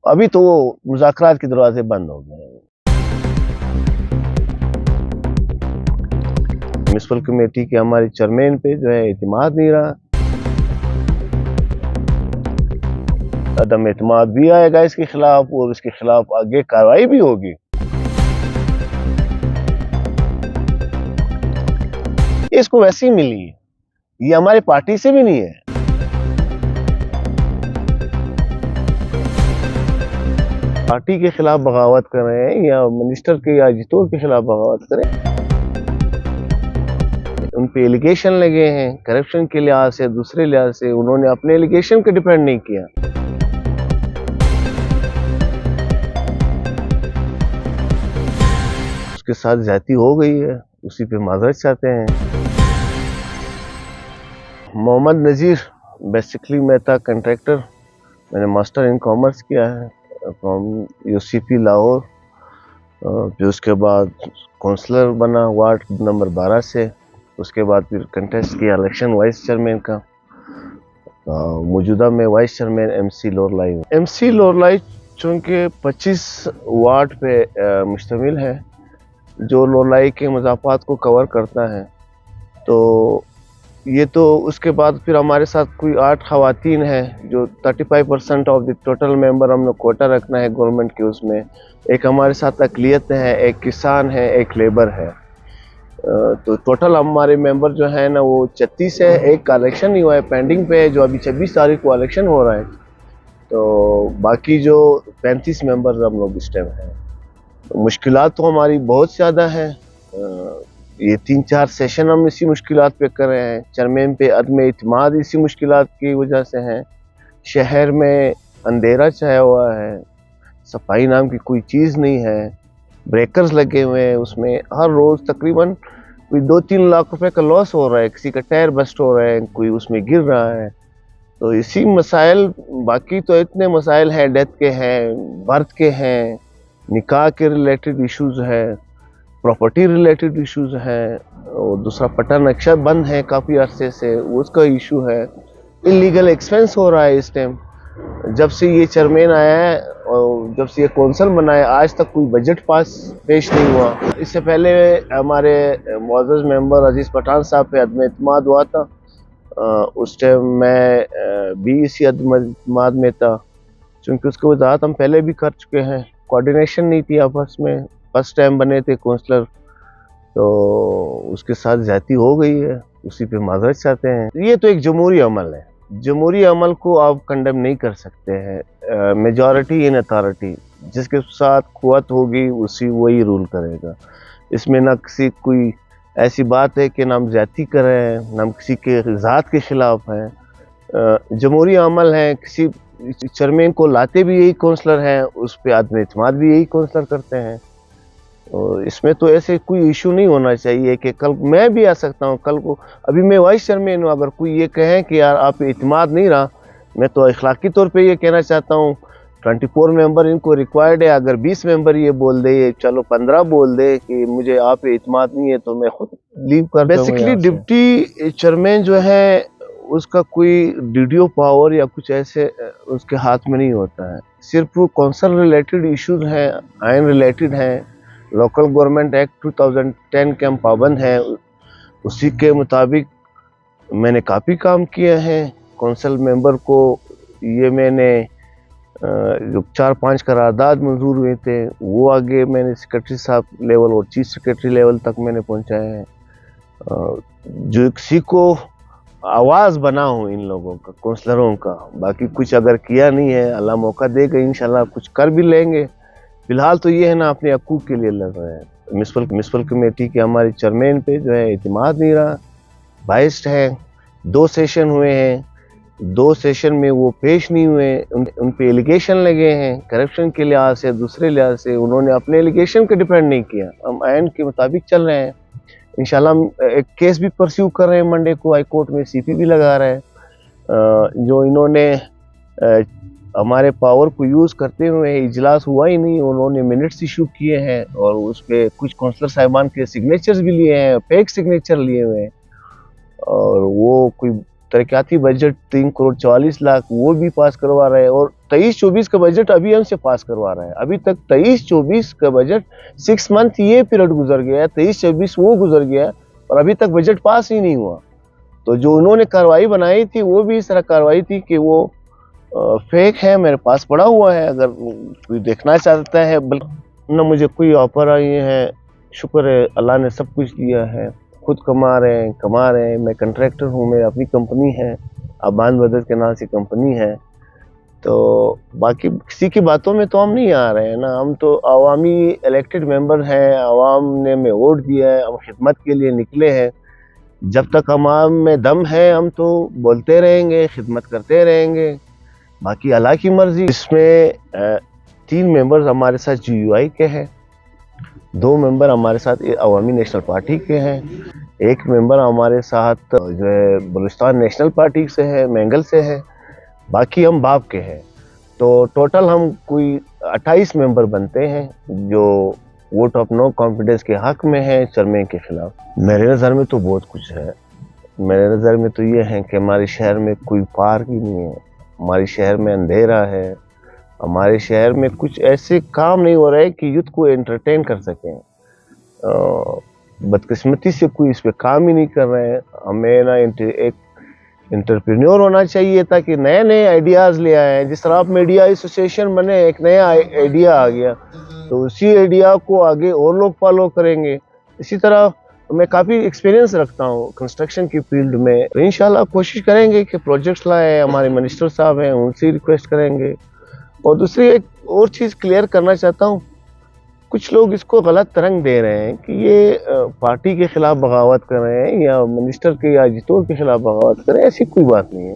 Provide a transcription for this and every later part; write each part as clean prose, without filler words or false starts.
अभी तो वो मुज़ाकरात के दरवाजे बंद हो गए हैं। म्युनिसिपल कमेटी के हमारे चेयरमैन पे जो है एतमाद नहीं रहा। अदम एतमाद भी आएगा इसके खिलाफ और इसके खिलाफ आगे कार्रवाई भी होगी। इसको वैसे ही मिली है, ये हमारी पार्टी से भी नहीं है। पार्टी के खिलाफ बगावत कर रहे हैं या मिनिस्टर के या एडिटोर के खिलाफ बगावत करें। उन पे एलिगेशन लगे हैं करप्शन के लिहाज से, दूसरे लिहाज से। उन्होंने अपने एलिगेशन पे डिपेंड नहीं किया। उसके साथ ज्यादती हो गई है, उसी पे माजरत चाहते हैं। मोहम्मद नज़ीर बेसिकली मैं था कंट्रैक्टर। मैंने मास्टर इन कॉमर्स किया है फ्रॉम यूसीपी लाहौर। फिर उसके बाद काउंसलर बना वार्ड नंबर 12 से। उसके बाद फिर कंटेस्ट किया इलेक्शन वाइस चेयरमैन का। मौजूदा में vice chairman MC Loralai. MC Loralai चूँकि 25 वार्ड पे मुश्तमिल है, जो लोरलाई के मज़ाफ़ात को कवर करता है। तो ये तो उसके बाद फिर हमारे साथ कोई 8 ख़वातीन हैं जो 35% ऑफ द टोटल मेंबर हमने कोटा रखना है गवर्नमेंट के। उसमें एक हमारे साथ अक़लियत है, एक किसान है, एक लेबर है। तो टोटल हमारे मेंबर जो है ना वो 36 है। एक का इलेक्शन नहीं हुआ है, पेंडिंग पे है, जो अभी 26 तारीख को इलेक्शन हो रहा है। तो बाकी जो 35 मेंबर हम लोग इस टाइम हैं। तो मुश्किलात तो हमारी बहुत ज़्यादा है। ये 3-4 सेशन हम इसी मुश्किलात पे कर रहे हैं। चेयरमैन पे अदम इत्माद इसी मुश्किलात की वजह से हैं। शहर में अंधेरा छाया हुआ है, सफाई नाम की कोई चीज़ नहीं है। ब्रेकर्स लगे हुए हैं, उसमें हर रोज़ तकरीबन कोई 2-3 लाख रुपए का लॉस हो रहा है। किसी का टायर बस्ट हो रहा है, कोई उसमें गिर रहा है। तो इसी मसाइल, बाकी तो इतने मसाइल हैं, डेथ के हैं, बर्थ के हैं, निकाह के रिलेटेड इश्यूज़ है, प्रॉपर्टी रिलेटेड इश्यूज़ हैं, और दूसरा पट्टा नक्शा बंद है काफ़ी अरसे से, उसका इशू है। इलीगल एक्सपेंस हो रहा है इस टाइम। जब से ये चेयरमैन आया है और जब से ये कौंसल बना है, आज तक कोई बजट पेश नहीं हुआ। इससे पहले हमारे मुअज़्ज़ज़ मेंबर अजीज़ पठान साहब पे अदम इत्माद हुआ था। उस टाइम मैं भी इसी अदम इत्माद में था, क्योंकि उसकी वजाहत हम पहले भी कर चुके हैं। कोऑर्डिनेशन नहीं थी आपस में, फर्स्ट टाइम बने थे काउंसलर, तो उसके साथ ज्यादती हो गई है, उसी पे माजरत चाहते हैं। ये तो एक जमहूरी अमल है, जमहूरी अमल को आप कंडेम नहीं कर सकते हैं। मेजॉरिटी इन अथॉरिटी, जिसके साथ कुव्वत होगी उसी वही रूल करेगा। इसमें ना किसी कोई ऐसी बात है कि ना हम ज्यादती कर रहे हैं, ना हम किसी के ज़ात के खिलाफ हैं। जमहूरी अमल है। किसी चेयरमैन को लाते भी यही काउंसलर हैं, उस पर आदम इत्माद भी यही काउंसलर करते हैं। और इसमें तो ऐसे कोई इशू नहीं होना चाहिए कि कल मैं भी आ सकता हूँ। कल को अभी मैं वाइस चेयरमैन हूँ, अगर कोई ये कहे कि यार आप इत्माद नहीं रहा, मैं तो अखलाकी तौर पे ये कहना चाहता हूँ 24 मेंबर इनको रिक्वायर्ड है। अगर 20 मेंबर ये बोल दे, चलो 15 बोल दे कि मुझे आप पे इत्माद नहीं है, तो मैं खुद लीव कर दूंगा। बेसिकली डिप्टी चेयरमैन जो है उसका कोई डीडीओ पावर या कुछ ऐसे उसके हाथ में नहीं होता है। सिर्फ वो काउंसिल रिलेटेड इश्यूज हैं, आइन रिलेटेड हैं। लोकल गवर्नमेंट एक्ट 2010 के हम पाबंद हैं, उसी के मुताबिक मैंने काफ़ी काम किए हैं। काउंसिल मेंबर को ये मैंने जो 4-5 करारदाद मंजूर हुए थे, वो आगे मैंने सेक्रेटरी साहब लेवल और चीफ सेक्रेटरी लेवल तक मैंने पहुंचाए हैं। जो किसी को आवाज़ बना हूँ इन लोगों का, काउंसलरों का। बाकी कुछ अगर किया नहीं है, अल्लाह मौका देगा, इंशाल्लाह कुछ कर भी लेंगे। फिलहाल तो ये है ना, अपने हकूक़ के लिए लड़ रहे हैं। म्युनिसिपल कमेटी के हमारे चेयरमैन पे जो है एतमाद नहीं रहा, बाइस्ड है। 2 सेशन हुए हैं, 2 सेशन में वो पेश नहीं हुए। उन पे एलिगेशन लगे हैं करप्शन के लिहाज से, दूसरे लिहाज से। उन्होंने अपने एलिगेशन पे डिपेंड नहीं किया। हम आइन के मुताबिक चल रहे हैं। इंशाल्लाह हम एक केस भी परस्यू कर रहे हैं मंडे को हाई कोर्ट में, सीपी भी लगा रहे हैं। जो इन्होंने हमारे पावर को यूज़ करते हुए इजलास हुआ ही नहीं, उन्होंने मिनट्स इशू किए हैं और उस पर कुछ काउंसलर साहिबान के सिग्नेचर्स भी लिए हैं, फेक सिग्नेचर लिए हुए हैं। और वो कोई तरक्याती बजट 3 करोड़ 44 लाख वो भी पास करवा रहे हैं, और 23-24 का बजट अभी हमसे पास करवा रहा है। अभी तक 23-24 का बजट 6 मंथ ये पीरियड गुजर गया है, 23-24 वो गुजर गया और अभी तक बजट पास ही नहीं हुआ। तो जो उन्होंने कार्रवाई बनाई थी वो भी इस तरह कार्रवाई थी कि वो फेक है, मेरे पास पड़ा हुआ है, अगर कोई देखना चाहता है। बल्कि न मुझे कोई ऑफर आई है, शुक्र है अल्लाह ने सब कुछ दिया है, खुद कमा रहे हैं। मैं कंट्रैक्टर हूँ, मेरी अपनी कंपनी है, आबान ब्रदर्स के नाम से कंपनी है। तो बाकी किसी की बातों में तो हम नहीं आ रहे हैं ना, हम तो अवामी इलेक्टेड मेंबर हैं, आवाम ने हमें वोट दिया है, हम खिदमत के लिए निकले हैं। जब तक आवाम में दम है हम तो बोलते रहेंगे, खिदमत करते रहेंगे, बाकी अल्लाह की मर्जी। इसमें 3 मेंबर्स हमारे साथ GUI के हैं, 2 मेंबर हमारे साथ अवामी नेशनल पार्टी के हैं, 1 मेंबर हमारे साथ जो है बलूचिस्तान नेशनल पार्टी से है, मैंगल से है, बाकी हम बाप के हैं। तो टोटल हम कोई 28 मेंबर बनते हैं जो वोट ऑफ नो कॉन्फिडेंस के हक में है चेयरमैन के खिलाफ। मेरे नज़र में तो बहुत कुछ है। मेरे नज़र में तो ये है कि हमारे शहर में कोई पार्क ही नहीं है, हमारे शहर में अंधेरा है, हमारे शहर में कुछ ऐसे काम नहीं हो रहे कि यूथ को एंटरटेन कर सकें। बदकिस्मती से कोई इस पे काम ही नहीं कर रहे हैं। हमें ना एक एंटरप्रेन्योर होना चाहिए ताकि नए नए आइडियाज़ ले आए। जिस तरह आप मीडिया एसोसिएशन बने, एक नया आइडिया आ गया तो उसी आइडिया को आगे और लोग फॉलो करेंगे। इसी तरह मैं काफ़ी एक्सपीरियंस रखता हूँ कंस्ट्रक्शन की फील्ड में। तो इंशाल्लाह कोशिश करेंगे कि प्रोजेक्ट्स लाएँ, हमारे मिनिस्टर साहब हैं उनसे रिक्वेस्ट करेंगे। और दूसरी एक और चीज़ क्लियर करना चाहता हूँ, कुछ लोग इसको गलत रंग दे रहे हैं कि ये पार्टी के खिलाफ बगावत कर रहे हैं या मिनिस्टर के या जितोर के खिलाफ बगावत कर रहे हैं, ऐसी कोई बात नहीं है।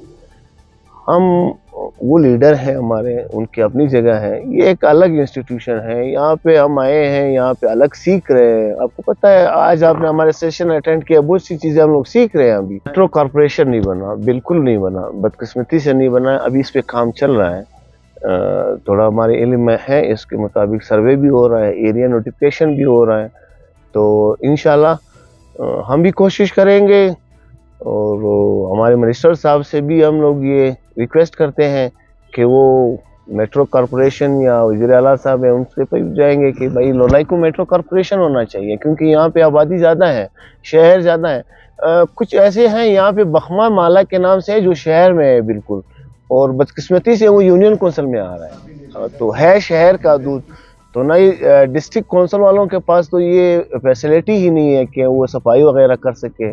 हम वो लीडर हैं हमारे, उनकी अपनी जगह है, ये एक अलग इंस्टीट्यूशन है, यहाँ पे हम आए हैं, यहाँ पे अलग सीख रहे हैं। आपको पता है आज आपने हमारे सेशन अटेंड किया, बहुत सी चीज़ें हम लोग सीख रहे हैं। अभी मेट्रो कॉरपोरेशन नहीं बना, बिल्कुल नहीं बना, बदकिस्मती से नहीं बना, अभी इस पर काम चल रहा है। थोड़ा हमारे इल्म में है, इसके मुताबिक सर्वे भी हो रहा है, एरिया नोटिफिकेशन भी हो रहा है। तो इंशाल्लाह हम भी कोशिश करेंगे और हमारे मिनिस्टर साहब से भी हम लोग ये रिक्वेस्ट करते हैं कि वो मेट्रो कॉरपोरेशन या वज़ीर आला साहब हैं उनसे पे जाएंगे कि भाई लोलाई को मेट्रो कॉरपोरेशन होना चाहिए, क्योंकि यहाँ पे आबादी ज़्यादा है, शहर ज़्यादा है। कुछ ऐसे हैं यहाँ पे बखमा माला के नाम से जो शहर में है बिल्कुल, और बदकिस्मती से वो यूनियन कौंसिल में आ रहा है। तो है शहर का दूध, तो ना ही डिस्ट्रिक्ट कौंसिल वालों के पास तो ये फैसिलिटी ही नहीं है कि वो सफाई वगैरह कर सके।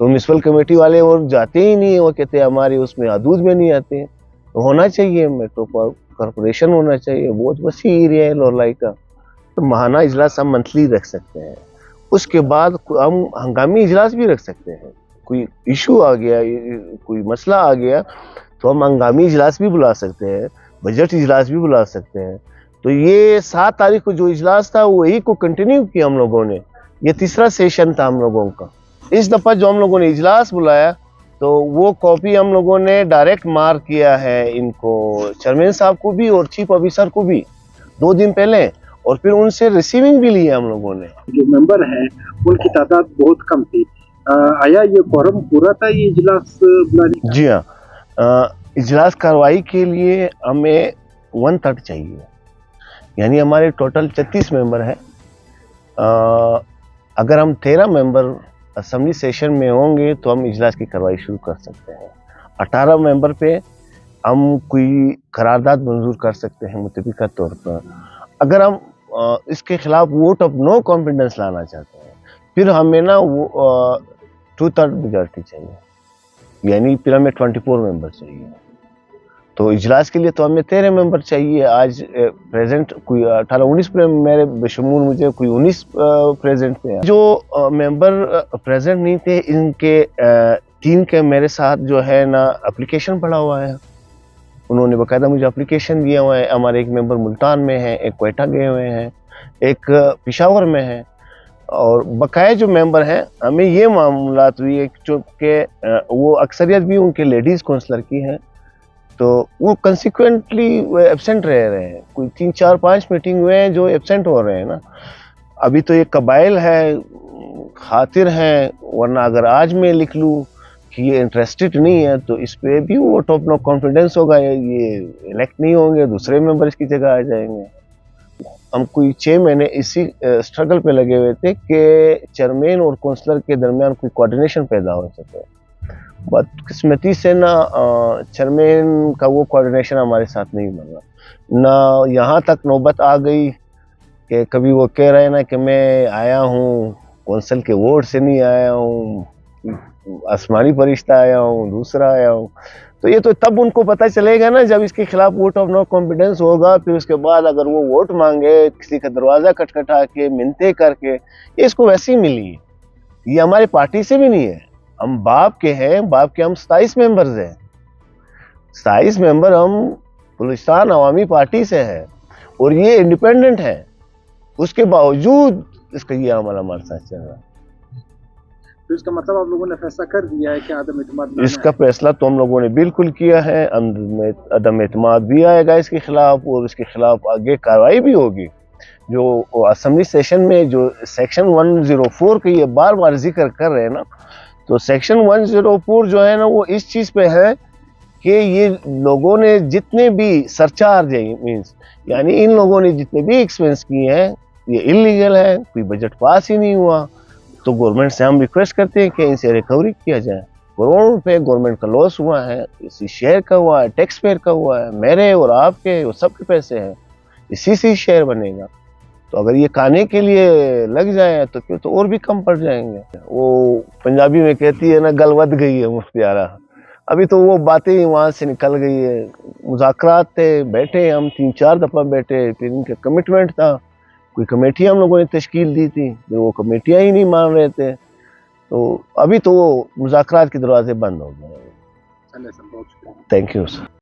तो म्यूनसिपल कमेटी वाले और जाते ही नहीं है, वो कहते हैं हमारी उसमें हदूद में नहीं आते हैं। तो होना चाहिए, मेट्रो कॉरपोरेशन होना चाहिए, बहुत वसी एरिया है लोरलाई का। तो महाना इजलास हम मंथली रख सकते हैं, उसके बाद हम हंगामी इजलास भी रख सकते हैं। कोई इशू आ गया, कोई मसला आ गया तो हम हंगामी इजलास भी बुला सकते हैं, बजट इजलास भी बुला सकते हैं। तो ये 7 तारीख को जो इजलास था वही को कंटिन्यू किया हम लोगों ने, ये तीसरा सेशन था हम लोगों का। इस दफ़ा जो हम लोगों ने इजलास बुलाया तो वो कॉपी हम लोगों ने डायरेक्ट मार्क किया है इनको, चेयरमैन साहब को भी और चीफ ऑफिसर को भी 2 दिन पहले, और फिर उनसे रिसीविंग भी ली हम लोगों ने। जो मेंबर हैं उनकी तादाद बहुत कम थी, आया ये क्वारम पूरा था ये इजलास बुलाने का? जी हाँ, इजलास कार्रवाई के लिए हमें 1/3 चाहिए, यानी हमारे टोटल 36 मेंबर हैं। अगर हम 13 मेंबर असेंबली सेशन में होंगे तो हम इजलास की कार्रवाई शुरू कर सकते हैं। 18 मेंबर पे हम कोई करारदाद मंजूर कर सकते हैं मुतफ़िका तौर पर। अगर हम इसके खिलाफ वोट ऑफ नो कॉन्फिडेंस लाना चाहते हैं, फिर हमें ना वो 2/3 मेजॉरिटी चाहिए, यानी फिर हमें 24 मेंबर चाहिए। तो इजलास के लिए तो हमें 13 मेंबर चाहिए। आज प्रेजेंट कोई 18-19 मेरे बशमूल मुझे कोई 19 प्रेजेंट थे। जो मेंबर प्रेजेंट नहीं थे, इनके 3 के मेरे साथ जो है ना एप्लीकेशन पड़ा हुआ है, उन्होंने बाकायदा मुझे एप्लीकेशन दिया हुआ है। हमारे एक मेंबर मुल्तान में है, एक क्वेटा गए हुए हैं, एक पेशावर में है, और बकाया जो मेंबर हैं हमें ये मामलात हुई है चूँकि वो अक्सरियत भी उनके लेडीज़ काउंसलर की है, तो वो कंसिक्वेंटली एब्सेंट रह रहे हैं। कोई 3-4-5 मीटिंग हुए हैं जो एब्सेंट हो रहे हैं ना। अभी तो ये कबाइल है, खातिर हैं, वरना अगर आज मैं लिख लूँ کہ یہ انٹرسٹڈ نہیں ہے تو اس پہ بھی ووٹ آف نو کانفیڈنس ہوگا, یہ الیکٹ نہیں ہوں گے, دوسرے ممبر اس کی جگہ آ جائیں گے. ہم کوئی 6 مہینے اسی اسٹرگل پہ لگے ہوئے تھے کہ چیئرمین اور کونسلر کے درمیان کوئی کوارڈینیشن پیدا ہو سکے. بدقسمتی سے نہ چیئرمین کا وہ کوارڈینیشن ہمارے ساتھ نہیں بنا, نہ یہاں تک نوبت آ گئی کہ کبھی وہ کہہ رہے ہیں نا کہ میں آیا ہوں کونسل کے ووٹ سے نہیں آیا ہوں, آسمانی فرشتہ آیا ہوں, دوسرا آیا ہوں. تو یہ تو تب ان کو پتہ چلے گا نا جب اس کے خلاف ووٹ آف نو کانفیڈنس ہوگا. پھر اس کے بعد اگر وہ ووٹ مانگے کسی کا دروازہ کٹکھٹا کے منتیں کر کے, یہ اس کو ویسے ہی ملی ہے, یہ ہماری پارٹی سے بھی نہیں ہے. ہم باپ کے ہیں, باپ کے ہم 27 ممبرز ہیں, 27 ممبر ہم بلوچستان عوامی پارٹی سے ہیں اور یہ انڈیپینڈنٹ ہے. اس کے باوجود اس کا یہ عمل ہمارے ساتھ چل رہا ہے. تو اس کا مطلب آپ لوگوں نے فیصلہ کر دیا ہے کہ عدم اعتماد لانا اس کا فیصلہ تو ہم لوگوں نے بالکل کیا ہے. عدم اعتماد بھی آئے گا اس کے خلاف, اور اس کے خلاف آگے کارروائی بھی ہوگی. جو اسمبلی سیشن میں جو سیکشن 104 کا یہ بار بار ذکر کر رہے ہیں نا, تو سیکشن 104 جو ہے نا وہ اس چیز پہ ہے کہ یہ لوگوں نے جتنے بھی سرچارج ہے, مینس یعنی ان لوگوں نے جتنے بھی ایکسپینس کیے ہیں یہ انلیگل ہے, کوئی بجٹ پاس ہی نہیں ہوا. تو گورنمنٹ سے ہم ریکویسٹ کرتے ہیں کہ ان سے ریکوری کیا جائے. کروڑوں روپے گورنمنٹ کا لاس ہوا ہے, اسی شہر کا ہوا ہے, ٹیکس پیئر کا ہوا ہے, میرے اور آپ کے, وہ سب کے پیسے ہیں, اسی سے شہر بنے گا. تو اگر یہ کھانے کے لیے لگ جائیں تو پھر تو اور بھی کم پڑ جائیں گے. وہ پنجابی میں کہتی ہے نا گل ود گئی ہے مفتی آرا, ابھی تو وہ باتیں وہاں سے نکل گئی ہے. مذاکرات تھے, بیٹھے ہم 3-4 دفعہ بیٹھے, پھر ان کا کمٹمنٹ تھا, کوئی کمیٹیاں ہم لوگوں نے تشکیل دی تھی, وہ کمیٹیاں ہی نہیں مان رہے تھے. تو ابھی تو وہ مذاکرات کے دروازے بند ہو گئے. اللہ سب بہت شکریہ. Thank you sir.